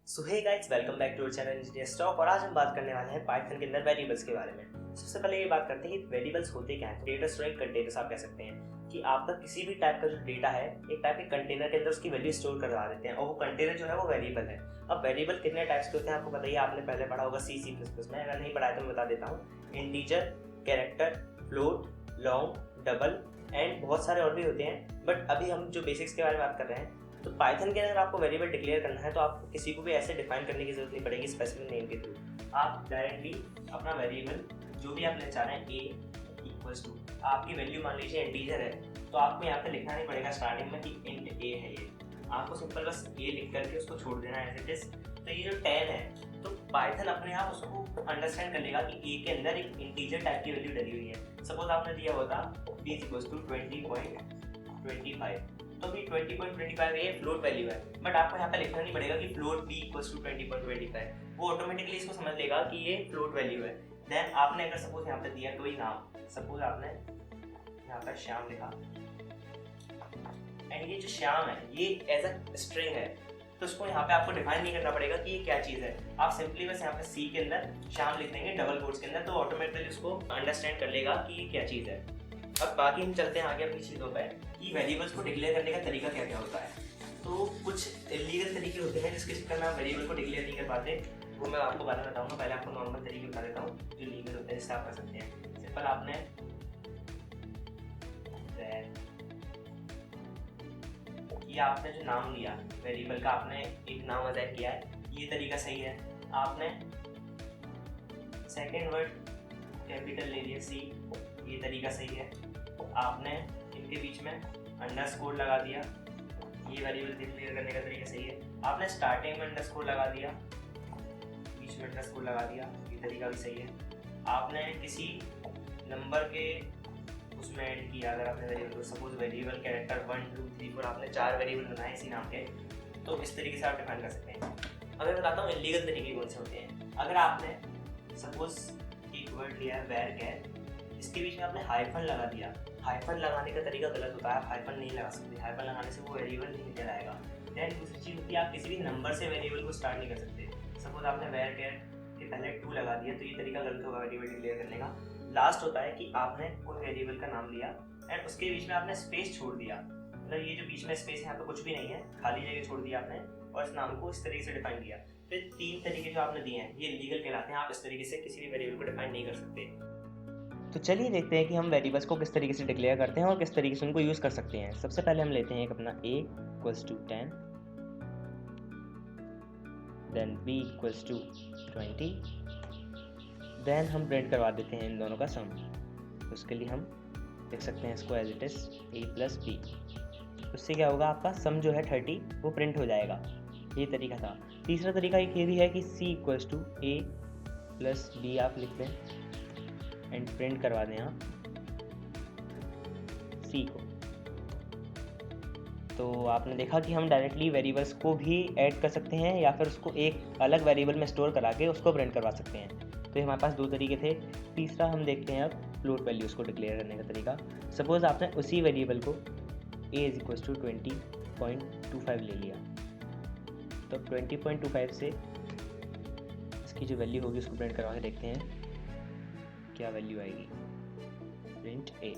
So hey guys, welcome back to our channel Engineer Stock. और आज हम बात करने वाले हैं पाइथन के अंदर वेरिएबल्स के बारे में। सबसे पहले ये बात करते हैं कि वेरिएबल्स होते क्या हैं। डेटा स्टोरिंग कंटेनर्स आप कह सकते हैं कि आपका किसी भी टाइप का जो डेटा है एक टाइप के कंटेनर के अंदर उसकी वैल्यू स्टोर करवा देते हैं और वो कंटेनर जो है वो वेरिएबल है। अब वेरिएबल कितने टाइप्स के होते हैं आपको पता ही है, आपने पहले पढ़ा होगा सी प्लस में। अगर नहीं पढ़ा है तो मैं बता देता हूँ। Integer, character, float, long, double and बहुत सारे और भी होते हैं। बट अभी हम जो बेसिक्स के बारे में बात कर रहे हैं, तो पाइथन के अंदर आपको वेरिएबल डिक्लेयर करना है तो आपको किसी को भी ऐसे डिफाइन करने की जरूरत नहीं पड़ेगी स्पेसिफिक नेम के थ्रू। आप डायरेक्टली अपना वेरिएबल जो भी आप लेना चाह रहे हैं ए इक्वल्स टू, आपकी वैल्यू मान लीजिए इंटीजर है, तो आपको यहाँ पे लिखना नहीं पड़ेगा स्टार्टिंग में कि इंट ए है ये। आपको सिंपल बस ए लिख करके उसको छोड़ देना है एज इट इज। तो ये जो 10 है तो पाइथन अपने आप उसको अंडरस्टैंड कर लेगा कि ए के अंदर एक इंटीजर टाइप की वैल्यू डली हुई है। सपोज आपने दिया होता b इक्वल्स टू 20.25, तो भी 20.25 ये फ्लोट वैल्यू है। बट आपको यहाँ पे लिखना नहीं पड़ेगा कि फ्लोट b इक्वल्स टू 20.25, वो ऑटोमेटिकली इसको समझ लेगा कि ये फ्लोट वैल्यू है। देन आपने अगर सपोज यहाँ पे दिया कोई नाम, सपोज आपने यहाँ पर श्याम लिखा एंड ये जो श्याम है ये एज अ स्ट्रिंग है, तो उसको यहाँ पे आपको डिफाइन नहीं करना पड़ेगा कि ये क्या चीज़ है। आप सिंपली बस यहाँ पे सी के अंदर श्याम लिख देंगे डबल कोट्स के अंदर, तो ऑटोमेटिकली उसको अंडरस्टैंड कर लेगा कि ये क्या चीज़ है। अब बाकी हम चलते हैं आगे अपनी चीज़ों पर कि वेरिएबल्स को डिक्लेयर करने का तरीका क्या क्या होता है। तो कुछ इलीगल तरीके होते हैं जिसके चक्कर में आप वेरिएबल को डिक्लेयर नहीं कर पाते, वो मैं आपको बाद में बताऊँगा। पहले आपको नॉर्मल तरीके बता देता हूँ जो लीगल होते हैं जिससे आप कर सकते हैं। सिंपल आपने ये आपने जो नाम लिया वेरिएबल का, आपने एक नाम असाइन किया है, ये तरीका सही है। आपने सेकेंड वर्ड कैपिटल ले लिया सी, ये तरीका सही है। आपने इनके बीच में अंडरस्कोर लगा दिया, ये वेरिएबल डिक्लेयर करने का तरीका सही है। आपने स्टार्टिंग में अंडरस्कोर लगा दिया, बीच में अंडरस्कोर लगा दिया, ये तरीका भी सही है। आपने किसी नंबर के उसमें ऐड किया, अगर आपने वेरिएबल को सपोज वेरिएबल कैरेक्टर 1 2 3 4 आपने 4 वेरिएबल बनाए इसी नाम के, तो इस तरीके से आप डिफाइन कर सकते हैं। अब मैं बताता हूँ इलीगल तरीके कौन से होते हैं। अगर आपने सपोज एक वर्ड लिया है वेर कैर, इसके बीच में आपने हाइफन लगा दिया। हाइफन लगाने का तरीका गलत होता है, आप हाइफन नहीं लगा सकते, हाइफन लगाने से वो वेरिएबल नहीं निकल आएगा। देन दूसरी चीज़ होती है आप किसी भी नंबर से वेरिएबल को स्टार्ट नहीं कर सकते। सपोज आपने वेर कैर के पहले 2 लगा दिया, तो ये तरीका गलत होगा वेरिएबल डिक्लेयर करने का। लास्ट होता है कि आपने कोई वेरिएबल का नाम लिया एंड उसके बीच में आपने स्पेस छोड़ दिया, मतलब ये जो बीच में स्पेस है यहाँ पे कुछ भी नहीं है, खाली जगह छोड़ दिया आपने और इस नाम को इस तरीके से डिफाइन किया। फिर 3 तरीके जो आपने दिए हैं ये लीगल कहलाते हैं। आप इस तरीके से किसी भी वेरिएबल को डिफाइन नहीं कर सकते। तो चलिए देखते हैं कि हम वेरिएबल्स को किस तरीके से डिक्लेयर करते हैं और किस तरीके से उनको यूज़ कर सकते हैं। सबसे पहले हम लेते हैं एक अपना a equals to 10, then b equals to 20, then हम प्रिंट करवा देते हैं इन दोनों का सम। उसके लिए हम लिख सकते हैं इसको as it is a plus b. उससे क्या होगा, आपका सम जो है 30 वो प्रिंट हो जाएगा। ये तरीका था। तीसरा तरीका एक ये भी है कि c equals to a plus b आप लिख दें एंड प्रिंट करवा दें आप c को। तो आपने देखा कि हम डायरेक्टली वेरिएबल्स को भी ऐड कर सकते हैं या फिर उसको एक अलग वेरिएबल में स्टोर करा के उसको प्रिंट करवा सकते हैं। तो हमारे पास 2 तरीके थे। तीसरा हम देखते हैं अब फ्लोट वैल्यूज को डिक्लेयर करने का तरीका। सपोज आपने उसी वेरिएबल को a इज इक्वल्स टू 20.25 ले लिया, तो 20.25 से इसकी जो वैल्यू होगी उसको प्रिंट करवा के देखते हैं क्या वैल्यू आएगी। Print a।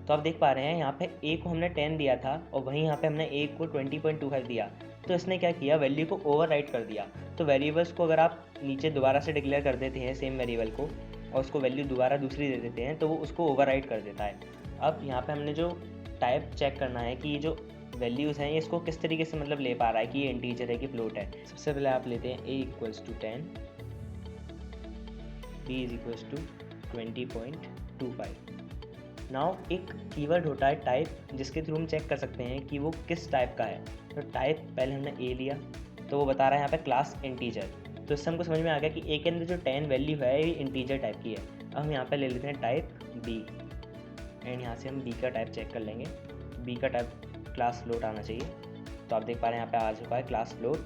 तो आप देख पा रहे हैं यहाँ पे a को हमने 10 दिया था और वहीं यहाँ पे हमने a को 20.25 दिया, तो इसने क्या किया, वैल्यू को ओवरराइट कर दिया। तो वेरिएबल्स को अगर आप नीचे दोबारा से डिक्लेयर कर देते हैं सेम वेरिएबल को और उसको वैल्यू दोबारा दूसरी दे देते हैं तो वो उसको ओवरराइट कर देता है। अब यहाँ पे हमने जो टाइप चेक करना है कि ये जो वैल्यूज़ हैं ये इसको किस तरीके से मतलब ले पा रहा है कि ये इंटीजर है कि फ्लोट है। सबसे पहले आप लेते हैं a equals to 10, b is equals to 20.25। Now एक कीवर्ड होता है टाइप, जिसके थ्रू हम चेक कर सकते हैं कि वो किस टाइप का है। तो टाइप पहले हमने a लिया तो वो बता रहा है यहाँ पे क्लास इंटीजर, तो इससे हमको समझ में आ गया कि a के अंदर जो 10 वैल्यू है ये इंटीजर टाइप की है। अब हम यहाँ पे ले लेते हैं टाइप b एंड यहाँ से हम b का टाइप चेक कर लेंगे। b का टाइप क्लास फ्लोट आना चाहिए, तो आप देख पा रहे हैं यहाँ पे आ चुका है क्लास फ्लोट।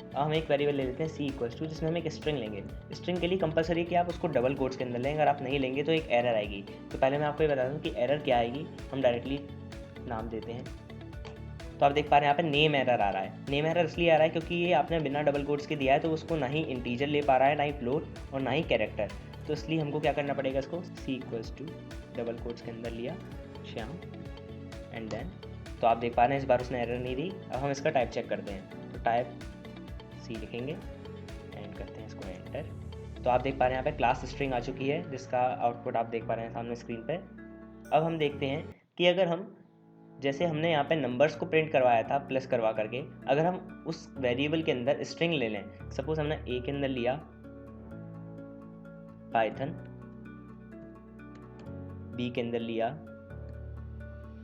अब हम एक वेरिएबल ले लेते हैं c इक्वल्स टू, जिसमें हम एक स्ट्रिंग लेंगे। स्ट्रिंग के लिए कंपलसरी है कि आप उसको डबल कोट्स के अंदर लें, अगर आप नहीं लेंगे तो एक एरर आएगी। तो पहले मैं आपको ये बता दूँ कि एरर क्या आएगी। हम डायरेक्टली नाम देते हैं तो आप देख पा रहे हैं यहाँ पे नेम एरर आ रहा है। नेम एरर इसलिए आ रहा है क्योंकि ये आपने बिना डबल कोट्स के दिया है, तो उसको ना ही इंटीजर ले पा रहा है, ना ही फ्लोट और ना ही कैरेक्टर। तो इसलिए हमको क्या करना पड़ेगा, इसको सी इक्वल्स टू डबल कोट्स के अंदर लिया श्याम एंड देन, तो आप देख पा रहे हैं इस बार उसने एरर नहीं दी। अब हम इसका टाइप चेक करते हैं, तो टाइप सी लिखेंगे एंड करते हैं इसको एंटर। तो आप देख पा रहे हैं यहाँ पे क्लास स्ट्रिंग आ चुकी है, जिसका आउटपुट आप देख पा रहे हैं सामने स्क्रीन पे। अब हम देखते हैं कि अगर हम, जैसे हमने यहाँ पे नंबर्स को प्रिंट करवाया था प्लस करवा करके, अगर हम उस वेरिएबल के अंदर स्ट्रिंग ले लें, सपोज हमने ए के अंदर लिया पाइथन, बी के अंदर लिया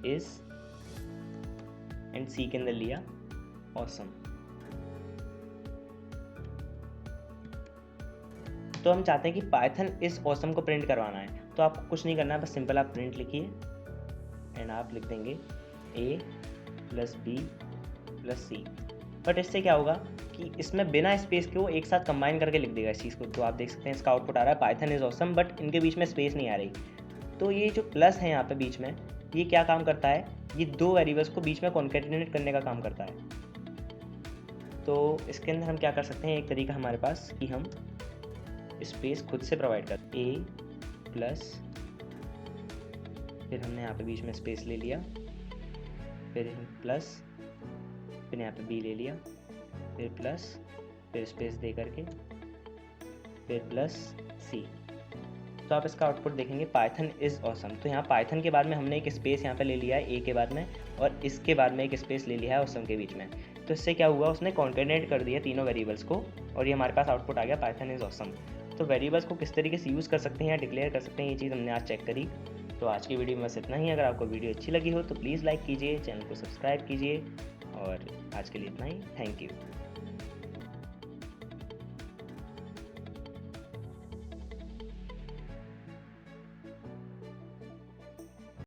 इज एंड सी के अंदर लिया ऑसम, तो हम चाहते हैं कि पाइथन इज ऑसम को प्रिंट करवाना है। तो आपको कुछ नहीं करना है, बस सिंपल आप प्रिंट लिखिए एंड आप लिख देंगे a plus b plus c. But इससे क्या होगा कि इसमें बिना स्पेस के वो एक साथ कंबाइन करके लिख देगा इस चीज़ को। तो आप देख सकते हैं इसका आउटपुट आ रहा है पाइथन इज ऑसम, बट इनके बीच में स्पेस नहीं आ रही। तो ये जो प्लस है यहाँ पे बीच में, ये क्या काम करता है, ये दो वेरिएबल्स को बीच में कॉन्केटिनेट करने का काम करता है। तो इसके अंदर हम क्या कर सकते हैं, एक तरीका हमारे पास कि हम स्पेस खुद से प्रोवाइड कर, a प्लस, फिर हमने यहाँ पे बीच में स्पेस ले लिया, फिर प्लस, फिर यहाँ पे b ले लिया, फिर प्लस, फिर स्पेस दे करके, फिर प्लस c। तो आप इसका आउटपुट देखेंगे पाइथन इज ऑसम। तो यहाँ पाइथन के बाद में हमने एक स्पेस यहाँ पे ले लिया है a के बाद में, और इसके बाद में एक स्पेस ले लिया है ऑसम के बीच में। तो इससे क्या हुआ, उसने कॉन्केटिनेट कर दिया तीनों वेरिएबल्स को, और ये हमारे पास आउटपुट आ गया पाइथन इज ऑसम। तो वेरिएबल्स को किस तरीके से यूज़ कर सकते हैं या डिक्लेयर कर सकते हैं, ये चीज़ हमने आज चेक करी। तो आज की वीडियो में बस इतना ही। अगर आपको वीडियो अच्छी लगी हो तो प्लीज़ लाइक कीजिए, चैनल को सब्सक्राइब कीजिए, और आज के लिए इतना ही। Thank you.